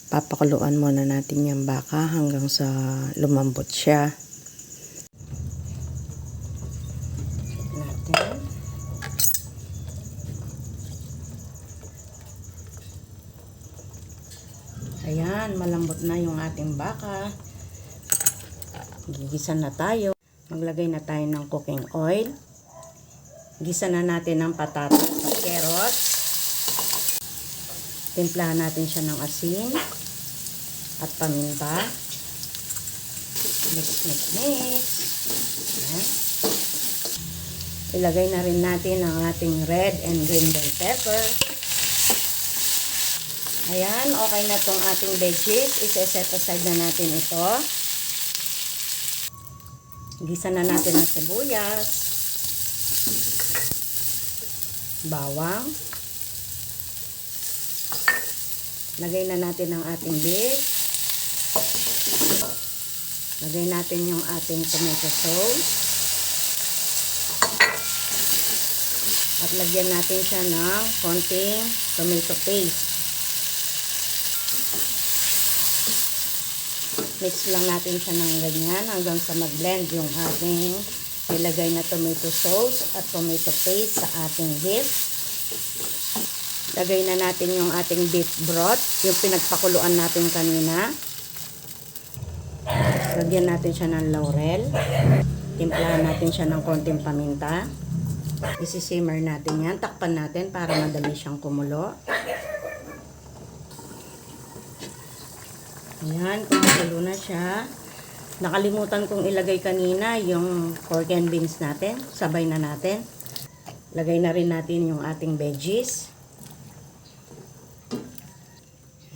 Papakuluan muna natin yung baka hanggang sa lumambot siya. Natin. Ayan, malambot na yung ating baka. Gigisa na tayo. Maglagay na tayo ng cooking oil. Gisa na natin ng patatas at carrots. Timplahan natin siya ng asin at paminta. Mix. Ayan. Ilagay na rin natin ang ating red and green bell pepper. Ayan, okay na tong ating veggies. Isa-set aside na natin ito. Gisa na natin ang sibuyas, bawang. Lagay na natin ang ating beef. Lagay natin yung ating tomato sauce. At lagyan natin siya ng konting tomato paste. Mix lang natin siya ng ganyan hanggang sa mag-blend yung ating nilagay na tomato sauce at tomato paste sa ating beef. Lagay na natin yung ating beef broth, yung pinagpakuluan natin kanina. Lagyan natin siya ng laurel. Timplahan natin siya ng konting paminta. Isi-simmer natin yan. Takpan natin para madali siyang kumulo. Ayan, kumukulo na siya. Nakalimutan kong ilagay kanina yung pork and beans natin. Sabay na natin. Lagay na rin natin yung ating veggies.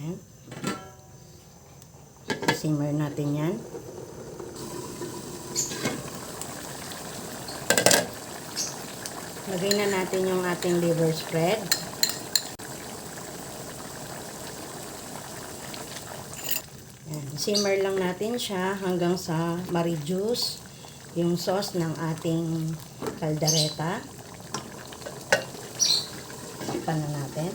Ayan. Simmer natin yan. Lagay na natin yung ating liver spread. Simmer lang natin siya hanggang sa ma-reduce yung sauce ng ating caldereta. Takpan na natin.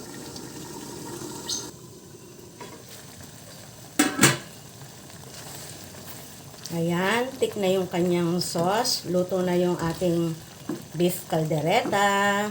Ayan, thick na yung kanyang sauce. Luto na yung ating beef caldereta.